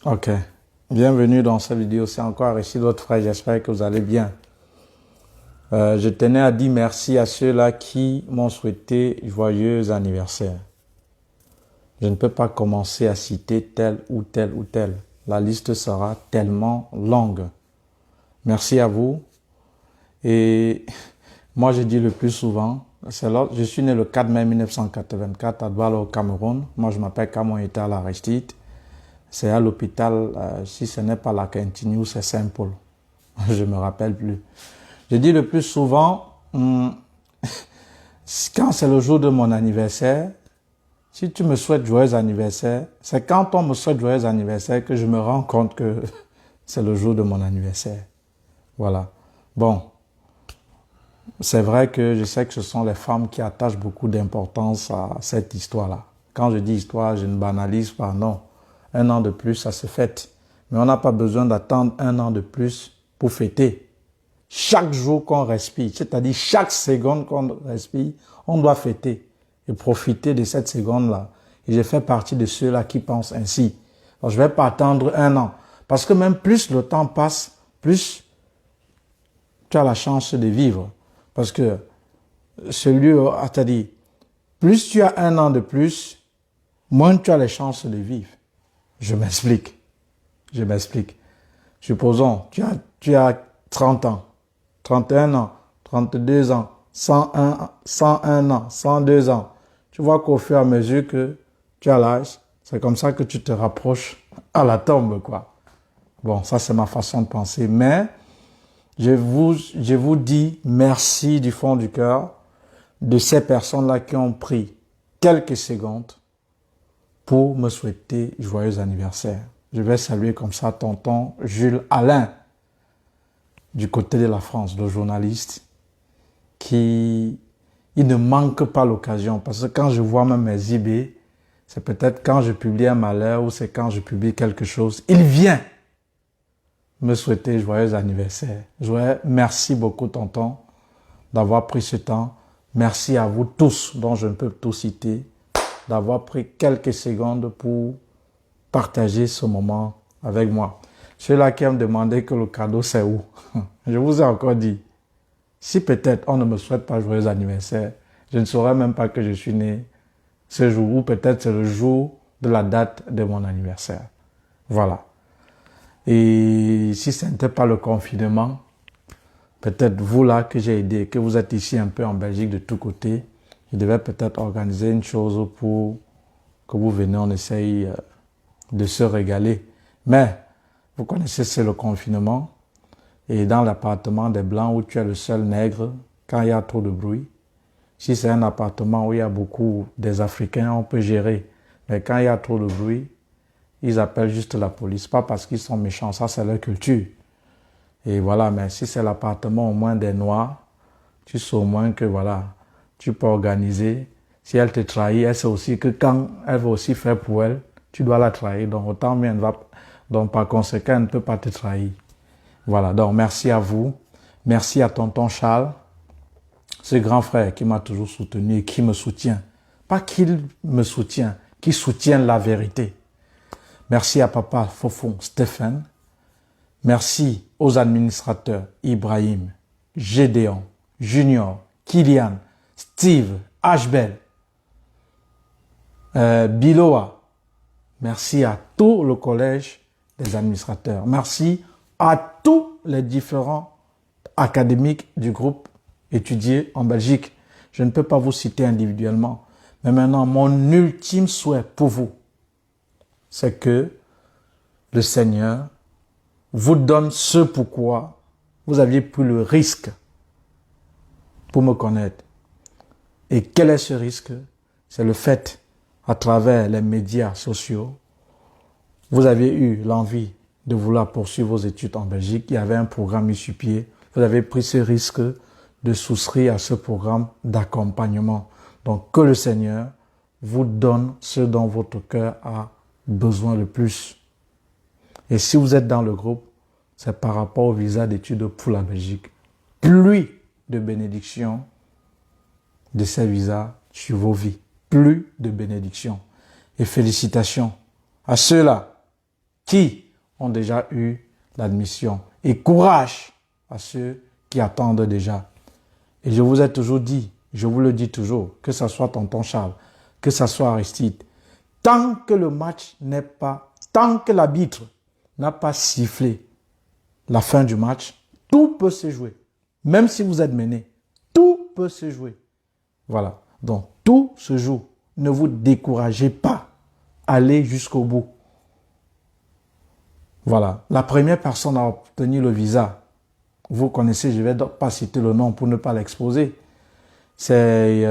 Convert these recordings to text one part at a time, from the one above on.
Ok, bienvenue dans cette vidéo, c'est encore ici votre frère, j'espère que vous allez bien. Je tenais à dire merci à ceux-là qui m'ont souhaité joyeux anniversaire. Je ne peux pas commencer à citer tel ou tel ou tel. La liste sera tellement longue. Merci à vous. Et moi, je dis le plus souvent, je suis né le 4 mai 1984 à Douala au Cameroun. Moi, je m'appelle Kamoïta Aristide. C'est à l'hôpital, si ce n'est pas la Quintinou, c'est Saint-Paul. Je me rappelle plus. Je dis le plus souvent, quand c'est le jour de mon anniversaire, si tu me souhaites joyeux anniversaire, c'est quand on me souhaite joyeux anniversaire que je me rends compte que c'est le jour de mon anniversaire. Voilà. Bon, c'est vrai que je sais que ce sont les femmes qui attachent beaucoup d'importance à cette histoire-là. Quand je dis histoire, je ne banalise pas, non. Un an de plus, ça se fête. Mais on n'a pas besoin d'attendre un an de plus pour fêter. Chaque jour qu'on respire, c'est-à-dire chaque seconde qu'on respire, on doit fêter et profiter de cette seconde-là. Et je fais partie de ceux-là qui pensent ainsi. Alors, je ne vais pas attendre un an. Parce que même plus le temps passe, plus tu as la chance de vivre. Parce que c'est-à-dire, plus tu as un an de plus, moins tu as les chances de vivre. Je m'explique. Je m'explique. Supposons, tu as 30 ans, 31 ans, 32 ans, 101 ans, 102 ans. Tu vois qu'au fur et à mesure que tu as l'âge, c'est comme ça que tu te rapproches à la tombe, quoi. Bon, ça c'est ma façon de penser. Mais je vous dis merci du fond du cœur de ces personnes-là qui ont pris quelques secondes pour me souhaiter joyeux anniversaire. Je vais saluer comme ça tonton Jules Alain, du côté de la France, le journaliste, il ne manque pas l'occasion. Parce que quand je vois même mes IB, c'est peut-être quand je publie un malheur ou c'est quand je publie quelque chose, il vient me souhaiter joyeux anniversaire. Merci beaucoup tonton d'avoir pris ce temps. Merci à vous tous, dont je ne peux tous citer, d'avoir pris quelques secondes pour partager ce moment avec moi. Ceux-là qui me demandaient que le cadeau c'est où, je vous ai encore dit, si peut-être on ne me souhaite pas joyeux anniversaire, je ne saurais même pas que je suis né ce jour, ou peut-être c'est le jour de la date de mon anniversaire. Voilà. Et si ce n'était pas le confinement, peut-être vous là que j'ai aidé, que vous êtes ici un peu en Belgique de tous côtés, je devais peut-être organiser une chose pour que vous venez, on essaye de se régaler. Mais, vous connaissez, c'est le confinement. Et dans l'appartement des Blancs où tu es le seul nègre, quand il y a trop de bruit, si c'est un appartement où il y a beaucoup des Africains, on peut gérer. Mais quand il y a trop de bruit, ils appellent juste la police. Pas parce qu'ils sont méchants, ça c'est leur culture. Et voilà, mais si c'est l'appartement au moins des Noirs, tu sais au moins que voilà, tu peux organiser. Si elle te trahit, elle sait aussi que quand elle va aussi faire pour elle, tu dois la trahir. Donc autant bien, donc par conséquent, elle ne peut pas te trahir. Voilà, donc merci à vous. Merci à tonton Charles, ce grand frère qui m'a toujours soutenu et qui me soutient. Pas qu'il me soutient, qui soutient la vérité. Merci à papa Fofon Stéphane. Merci aux administrateurs Ibrahim, Gédéon, Junior, Kylian, Steve, Ashbel, Biloa. Merci à tout le collège des administrateurs. Merci à tous les différents académiques du groupe étudié en Belgique. Je ne peux pas vous citer individuellement. Mais maintenant, mon ultime souhait pour vous, c'est que le Seigneur vous donne ce pourquoi vous aviez pris le risque pour me connaître. Et quel est ce risque? C'est le fait, à travers les médias sociaux, vous avez eu l'envie de vouloir poursuivre vos études en Belgique. Il y avait un programme mis sur pied. Vous avez pris ce risque de souscrire à ce programme d'accompagnement. Donc, que le Seigneur vous donne ce dont votre cœur a besoin le plus. Et si vous êtes dans le groupe, c'est par rapport au visa d'études pour la Belgique. Plus de bénédictions de ces visas sur vos vies. Plus de bénédictions. Et félicitations à ceux-là qui ont déjà eu l'admission. Et courage à ceux qui attendent déjà. Et je vous ai toujours dit, je vous le dis toujours, que ce soit tonton Charles, que ce soit Aristide, tant que le match n'est pas, tant que l'arbitre n'a pas sifflé la fin du match, tout peut se jouer. Même si vous êtes mené, tout peut se jouer. Voilà. Donc, tout se joue. Ne vous découragez pas. Allez jusqu'au bout. Voilà. La première personne à obtenir le visa, vous connaissez, je ne vais pas citer le nom pour ne pas l'exposer. C'est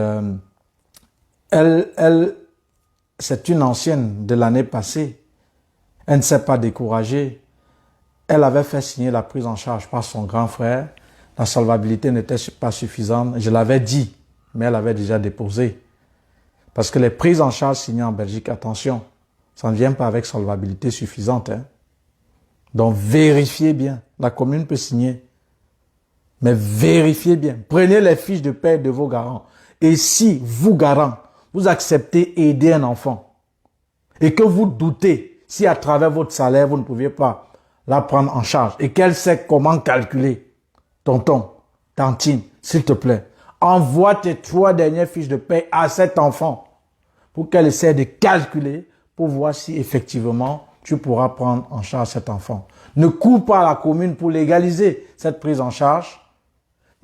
c'est une ancienne de l'année passée. Elle ne s'est pas découragée. Elle avait fait signer la prise en charge par son grand frère. La solvabilité n'était pas suffisante. Je l'avais dit, mais elle avait déjà déposé. Parce que les prises en charge signées en Belgique, attention, ça ne vient pas avec solvabilité suffisante. Hein. Donc, vérifiez bien. La commune peut signer. Mais vérifiez bien. Prenez les fiches de paie de vos garants. Et si, vous, garant, vous acceptez aider un enfant et que vous doutez si à travers votre salaire, vous ne pouviez pas la prendre en charge et qu'elle sait comment calculer, tonton, tantine, s'il te plaît, envoie tes 3 dernières fiches de paie à cet enfant pour qu'elle essaie de calculer pour voir si effectivement tu pourras prendre en charge cet enfant. Ne cours pas à la commune pour légaliser cette prise en charge.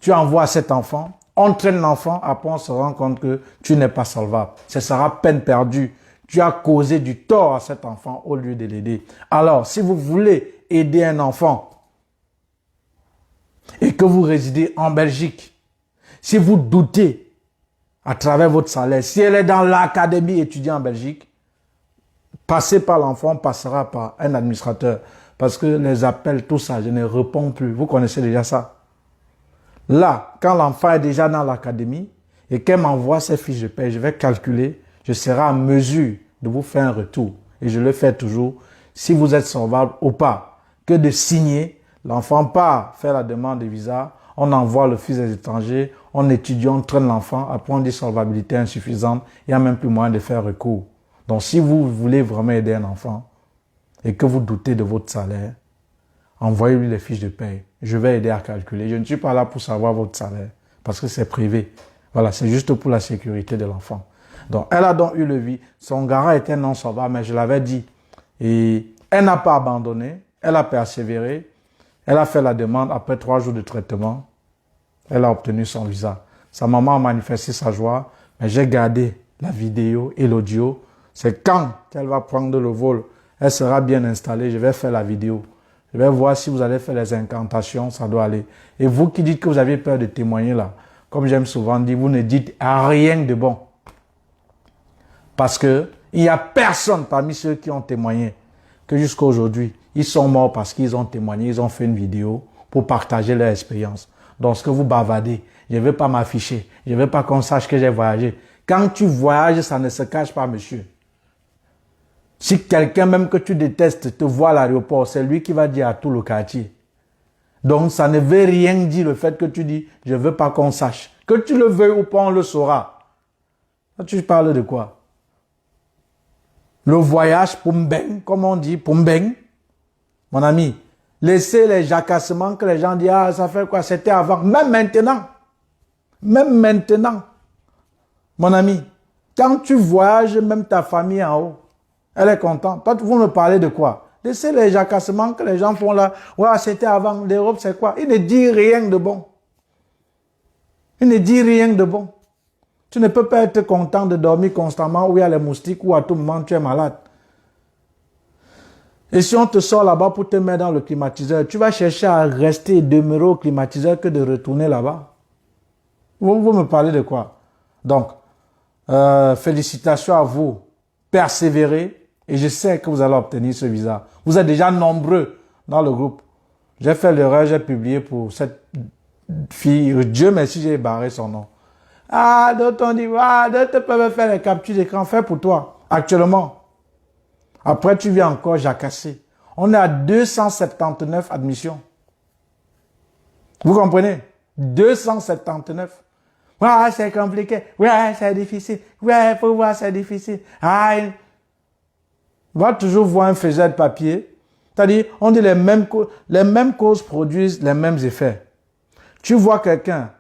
Tu envoies cet enfant, on traîne l'enfant, après on se rend compte que tu n'es pas solvable. Ce sera peine perdue. Tu as causé du tort à cet enfant au lieu de l'aider. Alors, si vous voulez aider un enfant et que vous résidez en Belgique, si vous doutez à travers votre salaire, si elle est dans l'académie étudiante en Belgique, passez par l'enfant, passera par un administrateur. Parce que les appels, tout ça, je ne réponds plus. Vous connaissez déjà ça. Là, quand l'enfant est déjà dans l'académie et qu'elle m'envoie ses fiches de paie, je vais calculer, je serai en mesure de vous faire un retour. Et je le fais toujours, si vous êtes solvable ou pas, que de signer, l'enfant part faire la demande de visa, on envoie le fils des étrangers, on étudie, on traîne l'enfant, après on dit solvabilité insuffisante, il n'y a même plus moyen de faire recours. Donc si vous voulez vraiment aider un enfant et que vous doutez de votre salaire, envoyez-lui les fiches de paie. Je vais aider à calculer. Je ne suis pas là pour savoir votre salaire parce que c'est privé. Voilà, c'est juste pour la sécurité de l'enfant. Donc, elle a donc eu le vie. Son garant était non solvable, mais je l'avais dit. Et elle n'a pas abandonné. Elle a persévéré. Elle a fait la demande après 3 jours de traitement. Elle a obtenu son visa. Sa maman a manifesté sa joie, mais j'ai gardé la vidéo et l'audio. C'est quand elle va prendre le vol, elle sera bien installée. Je vais faire la vidéo. Je vais voir si vous allez faire les incantations, ça doit aller. Et vous qui dites que vous avez peur de témoigner là, comme j'aime souvent dire, vous ne dites rien de bon. Parce que il n'y a personne parmi ceux qui ont témoigné que jusqu'à aujourd'hui, ils sont morts parce qu'ils ont témoigné, ils ont fait une vidéo pour partager leur expérience. Donc ce que vous bavardez, je ne veux pas m'afficher, je ne veux pas qu'on sache que j'ai voyagé. Quand tu voyages, ça ne se cache pas, monsieur. Si quelqu'un même que tu détestes te voit à l'aéroport, c'est lui qui va dire à tout le quartier. Donc ça ne veut rien dire le fait que tu dis « je ne veux pas qu'on sache ». Que tu le veuilles ou pas, on le saura. Là, tu parles de quoi? Le voyage Pumbeng, comme on dit, Pumbeng. Mon ami, laissez les jacassements que les gens disent « ah, ça fait quoi, c'était avant ». Même maintenant, mon ami, quand tu voyages, même ta famille en haut, elle est contente. Toi, vous me parlez de quoi? Laissez les jacassements que les gens font là. Ouais, c'était avant. L'Europe, c'est quoi? Il ne dit rien de bon. Il ne dit rien de bon. Tu ne peux pas être content de dormir constamment où il y a les moustiques ou à tout moment tu es malade. Et si on te sort là-bas pour te mettre dans le climatiseur, tu vas chercher à rester et demeurer au climatiseur que de retourner là-bas. Vous me parlez de quoi? Donc, félicitations à vous. Persévérez. Et je sais que vous allez obtenir ce visa. Vous êtes déjà nombreux dans le groupe. J'ai fait l'erreur, j'ai publié pour cette fille. Dieu merci, j'ai barré son nom. Ah, d'autres ont dit, ah, d'autres peuvent faire les captures d'écran. Fais pour toi, actuellement. Après, tu viens encore jacasser. On est à 279 admissions. Vous comprenez? 279. Ouais, c'est compliqué. Ouais, c'est difficile. Ouais, faut voir, c'est difficile. Ah, va toujours voir un faiseur de papier C'est-à-dire, on dit les mêmes causes produisent les mêmes effets. Tu vois quelqu'un,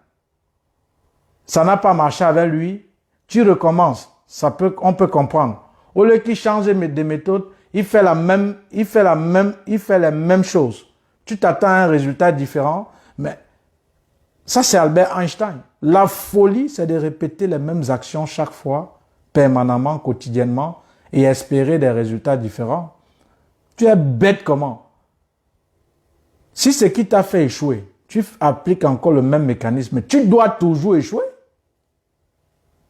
ça n'a pas marché avec lui, tu recommences, on peut comprendre. Au lieu qu'il change de méthode, il fait les mêmes choses. Tu t'attends à un résultat différent, mais ça c'est Albert Einstein. La folie, c'est de répéter les mêmes actions chaque fois, permanemment, quotidiennement, et espérer des résultats différents. Tu es bête comment? Si ce qui t'a fait échouer, tu appliques encore le même mécanisme, tu dois toujours échouer.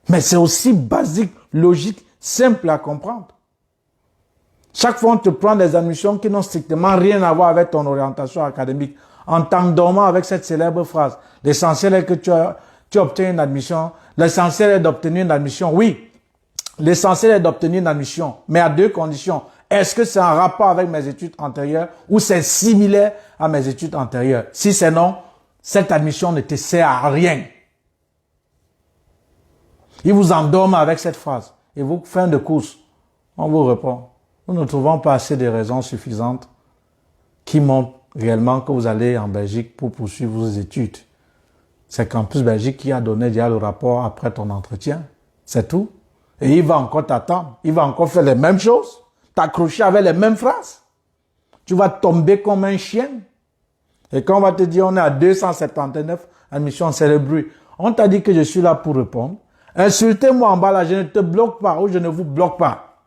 Mais c'est aussi basique, logique, simple à comprendre. Chaque fois, on te prend des admissions qui n'ont strictement rien à voir avec ton orientation académique, en t'endormant avec cette célèbre phrase. L'essentiel est que tu obtiens une admission. L'essentiel est d'obtenir une admission. Oui, l'essentiel est d'obtenir une admission, mais à deux conditions. Est-ce que c'est en rapport avec mes études antérieures ou c'est similaire à mes études antérieures? Si c'est non, cette admission ne te sert à rien. Il vous endorme avec cette phrase. Et vous, fin de course, on vous répond. Nous ne trouvons pas assez de raisons suffisantes qui montrent réellement que vous allez en Belgique pour poursuivre vos études. C'est Campus Belgique qui a donné déjà le rapport après ton entretien. C'est tout. Et il va encore t'attendre. Il va encore faire les mêmes choses. T'accrocher avec les mêmes phrases. Tu vas tomber comme un chien. Et quand on va te dire on est à 279 admissions, c'est le bruit. On t'a dit que je suis là pour répondre. Insultez-moi en bas là, je ne te bloque pas ou je ne vous bloque pas.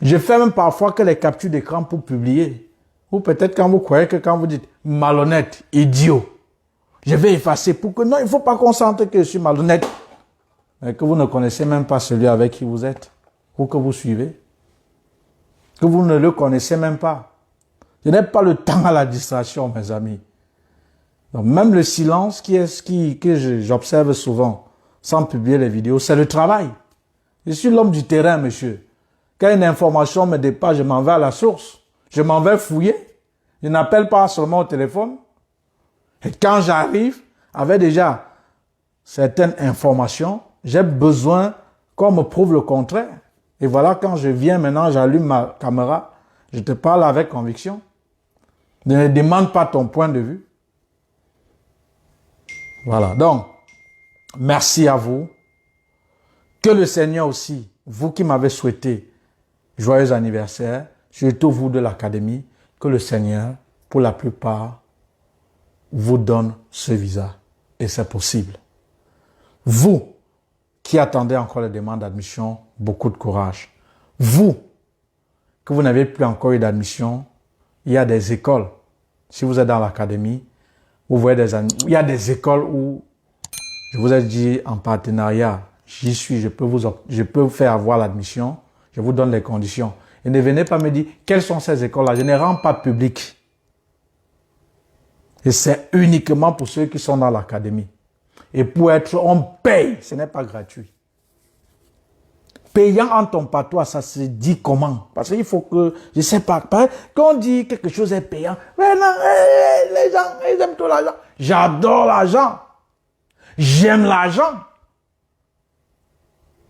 Je fais même parfois que les captures d'écran pour publier. Ou peut-être quand vous croyez que quand vous dites malhonnête, idiot, je vais effacer pour que non, il ne faut pas qu'on sente que je suis malhonnête. Mais que vous ne connaissez même pas celui avec qui vous êtes ou que vous suivez. Que vous ne le connaissez même pas. Je n'ai pas le temps à la distraction, mes amis. Donc même le silence que j'observe souvent, sans publier les vidéos, c'est le travail. Je suis l'homme du terrain, monsieur. Quand une information me dépasse, je m'en vais à la source. Je m'en vais fouiller. Je n'appelle pas seulement au téléphone. Et quand j'arrive, avec déjà certaines informations, j'ai besoin qu'on me prouve le contraire. Et voilà, quand je viens maintenant, j'allume ma caméra, je te parle avec conviction. Ne demande pas ton point de vue. Voilà, donc, merci à vous. Que le Seigneur aussi, vous qui m'avez souhaité joyeux anniversaire, surtout vous de l'Académie, que le Seigneur, pour la plupart, vous donne ce visa. Et c'est possible. Vous qui attendez encore les demandes d'admission, beaucoup de courage. Vous, que vous n'avez plus encore eu d'admission, il y a des écoles. Si vous êtes dans l'Académie, vous voyez il y a des écoles où, je vous ai dit en partenariat, j'y suis, je peux vous faire avoir l'admission, je vous donne les conditions. Et ne venez pas me dire, quelles sont ces écoles-là? Je ne les rends pas publiques. Et c'est uniquement pour ceux qui sont dans l'académie. Et pour être, on paye, ce n'est pas gratuit. Payant en ton patois, ça se dit comment? Parce qu'il faut que, je sais pas, quand on dit quelque chose est payant, mais non, les gens, ils aiment tout l'argent. J'adore l'argent. J'aime l'argent.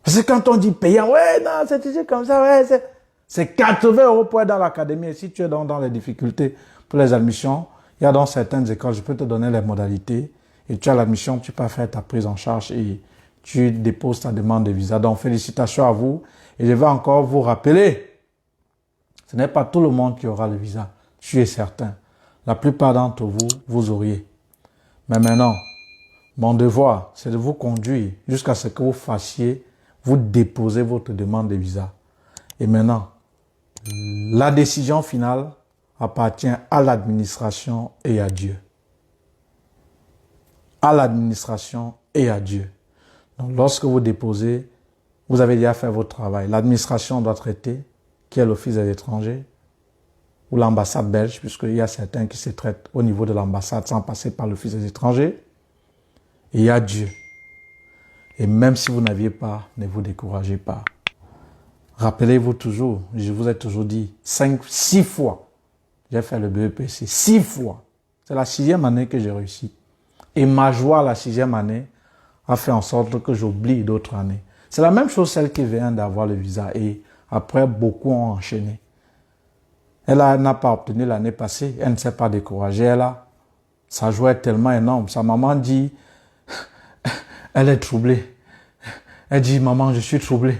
Parce que quand on dit payant, ouais, non, c'est comme ça, ouais, c'est 80 € pour être dans l'académie. Et si tu es dans les difficultés pour les admissions, il y a dans certaines écoles, je peux te donner les modalités. Et tu as l'admission, tu peux faire ta prise en charge et tu déposes ta demande de visa. Donc, félicitations à vous. Et je vais encore vous rappeler, ce n'est pas tout le monde qui aura le visa. Je suis certain. La plupart d'entre vous, vous auriez. Mais maintenant, mon devoir, c'est de vous conduire jusqu'à ce que vous fassiez, vous déposez votre demande de visa. Et maintenant, la décision finale appartient à l'administration et à Dieu. À l'administration et à Dieu. Donc, lorsque vous déposez, vous avez déjà fait votre travail. L'administration doit traiter, qui est l'Office des étrangers, ou l'ambassade belge, puisqu'il y a certains qui se traitent au niveau de l'ambassade sans passer par l'Office des étrangers. Et il y a Dieu. Et même si vous n'aviez pas, ne vous découragez pas. Rappelez-vous toujours, je vous ai toujours dit, 6 fois, j'ai fait le BEPC, 6 fois. C'est la 6e année que j'ai réussi. Et ma joie, la 6e année, a fait en sorte que j'oublie d'autres années. C'est la même chose celle qui vient d'avoir le visa. Et après, beaucoup ont enchaîné. n'a pas obtenu l'année passée. Elle ne s'est pas découragée. Sa joie est tellement énorme. Sa maman dit, elle est troublée. Elle dit, maman, je suis troublée.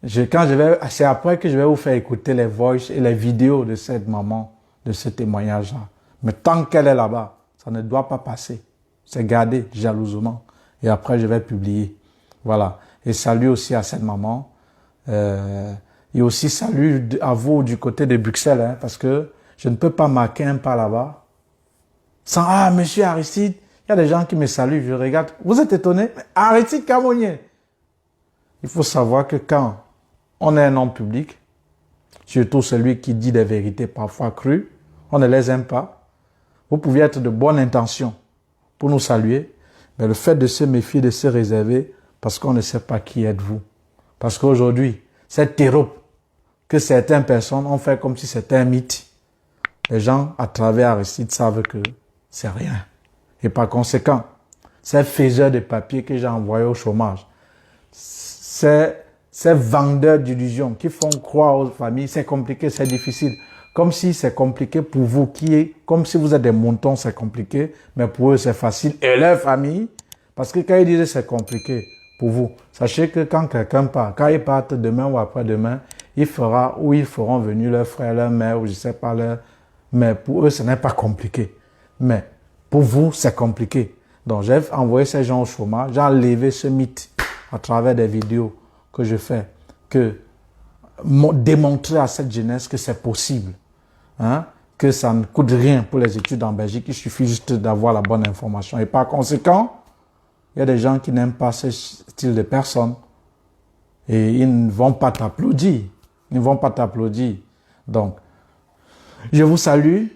C'est après que je vais vous faire écouter les voices et les vidéos de cette maman, de ce témoignage-là. Mais tant qu'elle est là-bas, ça ne doit pas passer. C'est gardé jalousement. Et après, je vais publier. Voilà. Et salut aussi à cette maman. Et aussi salut à vous du côté de Bruxelles, hein, parce que je ne peux pas marquer un pas là-bas. Sans, ah, monsieur Aristide, il y a des gens qui me saluent, je regarde. Vous êtes étonné? Aristide Camonnier. Il faut savoir que quand on est un homme public, surtout celui qui dit des vérités parfois crues, on ne les aime pas. Vous pouvez être de bonne intention pour nous saluer, mais le fait de se méfier, de se réserver, parce qu'on ne sait pas qui êtes-vous. Parce qu'aujourd'hui, cette Europe que certaines personnes ont fait comme si c'était un mythe, les gens à travers Aristide savent que c'est rien. Et par conséquent, ces faiseurs de papier que j'ai envoyés au chômage, ces vendeurs d'illusions qui font croire aux familles, c'est compliqué, c'est difficile. Comme si c'est compliqué pour vous, comme si vous êtes des moutons, c'est compliqué, mais pour eux c'est facile. Et leur famille, parce que quand ils disent c'est compliqué pour vous, sachez que quand quelqu'un part, quand ils partent demain ou après-demain, ils feront venir leur frère, leur mère, ou je sais pas leur, mais pour eux ce n'est pas compliqué. Mais pour vous, c'est compliqué. Donc j'ai envoyé ces gens au chômage, j'ai enlevé ce mythe à travers des vidéos que je fais, que démontrer à cette jeunesse que c'est possible. Hein, que ça ne coûte rien pour les études en Belgique, il suffit juste d'avoir la bonne information. Et par conséquent, il y a des gens qui n'aiment pas ce style de personnes et ils ne vont pas t'applaudir. Ils ne vont pas t'applaudir. Donc, je vous salue.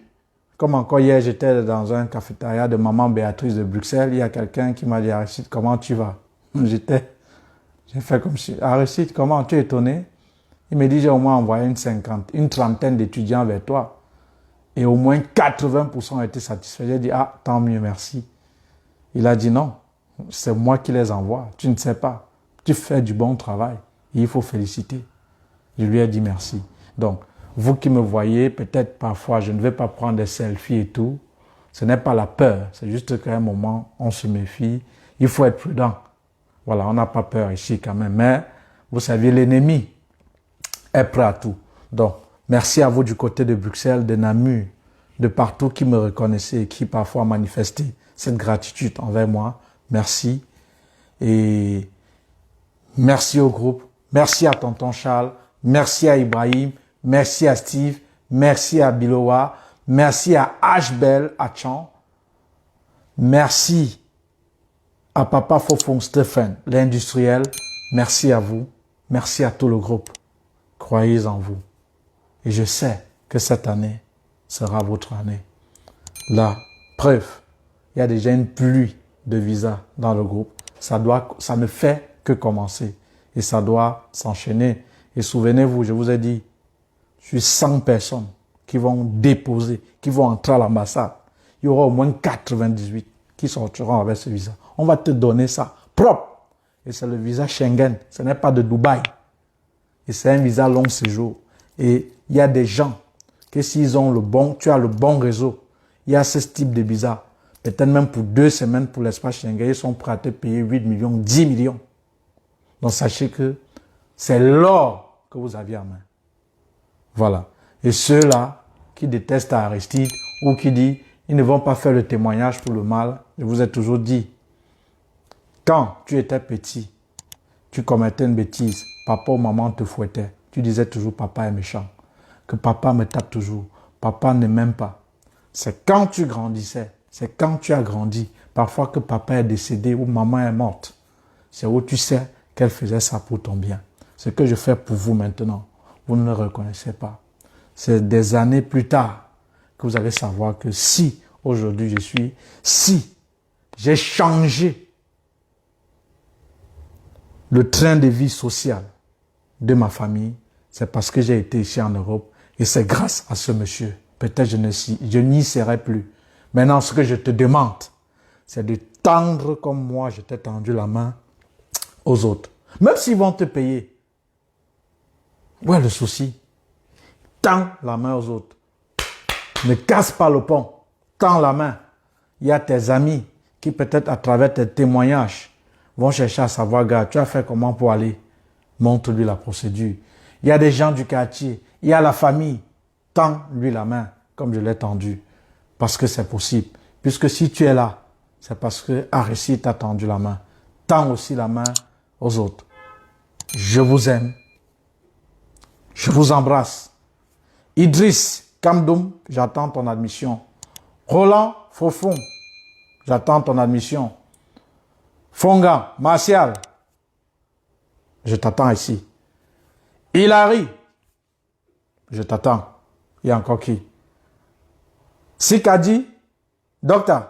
Comme encore hier, j'étais dans un cafétéria de maman Béatrice de Bruxelles. Il y a quelqu'un qui m'a dit, Aristide, comment tu vas? J'ai fait comme si, Aristide, comment? Tu es étonné? Il me dit, j'ai au moins envoyé une trentaine d'étudiants vers toi. Et au moins 80% ont été satisfaits. J'ai dit, ah, tant mieux, merci. Il a dit, non, c'est moi qui les envoie. Tu ne sais pas. Tu fais du bon travail. Il faut féliciter. Je lui ai dit merci. Donc, vous qui me voyez, peut-être parfois, je ne vais pas prendre des selfies et tout. Ce n'est pas la peur. C'est juste qu'à un moment, on se méfie. Il faut être prudent. Voilà, on n'a pas peur ici quand même. Mais, vous savez, l'ennemi est prêt à tout. Donc, merci à vous du côté de Bruxelles, de Namur, de partout qui me reconnaissez et qui parfois manifestaient cette gratitude envers moi. Merci. Et merci au groupe. Merci à tonton Charles. Merci à Ibrahim. Merci à Steve. Merci à Bilowa. Merci à Ashbel Achan. Merci à Papa Fofong Stephen, l'industriel. Merci à vous. Merci à tout le groupe. Croyez en vous. Et je sais que cette année sera votre année. La preuve, il y a déjà une pluie de visas dans le groupe. Ça ne fait que commencer. Et ça doit s'enchaîner. Et souvenez-vous, je vous ai dit, sur 100 personnes qui vont déposer, qui vont entrer à l'ambassade, il y aura au moins 98 qui sortiront avec ce visa. On va te donner ça propre. Et c'est le visa Schengen. Ce n'est pas de Dubaï. Et c'est un visa long séjour. Et il y a des gens que s'ils ont tu as le bon réseau, il y a ce type de visa. Peut-être même pour 2 semaines pour l'espace Schengen, ils sont prêts à te payer 8 millions, 10 millions. Donc sachez que c'est l'or que vous aviez en main. Voilà. Et ceux-là qui détestent Aristide ou qui disent ils ne vont pas faire le témoignage pour le mal, je vous ai toujours dit, quand tu étais petit, tu commettais une bêtise, papa ou maman te fouettait. Tu disais toujours papa est méchant, que papa me tape toujours, papa ne m'aime pas. C'est quand tu grandissais, c'est quand tu as grandi, parfois que papa est décédé ou maman est morte. C'est où tu sais qu'elle faisait ça pour ton bien. Ce que je fais pour vous maintenant, vous ne le reconnaissez pas. C'est des années plus tard que vous allez savoir que si aujourd'hui si j'ai changé le train de vie social de ma famille, c'est parce que j'ai été ici en Europe et c'est grâce à ce monsieur. Peut-être je n'y serai plus. Maintenant, ce que je te demande, c'est de tendre comme moi, je t'ai tendu la main aux autres. Même s'ils vont te payer. Où est le souci? Tends la main aux autres. Ne casse pas le pont. Tends la main. Il y a tes amis qui peut-être à travers tes témoignages vont chercher à savoir, gars, tu as fait comment pour aller? Montre-lui la procédure. Il y a des gens du quartier. Il y a la famille. Tends-lui la main comme je l'ai tendu. Parce que c'est possible. Puisque si tu es là, c'est parce que Arécie t'a tendu la main. Tends aussi la main aux autres. Je vous aime. Je vous embrasse. Idriss Kamdoum, j'attends ton admission. Roland Fofon, j'attends ton admission. Fonga, Martial, je t'attends ici. Hilary, je t'attends. Il y a encore qui? Sikadi, Docteur,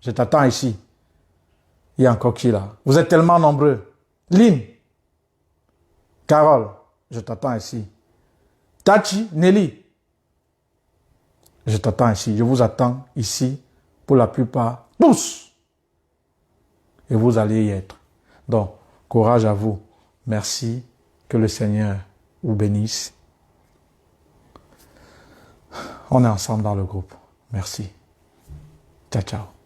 je t'attends ici. Il y a encore qui là? Vous êtes tellement nombreux. Lynn, Carole, je t'attends ici. Tachi, Nelly, je t'attends ici. Je vous attends ici pour la plupart. Tous! Et vous allez y être. Donc, courage à vous. Merci. Que le Seigneur vous bénisse. On est ensemble dans le groupe. Merci. Ciao, ciao.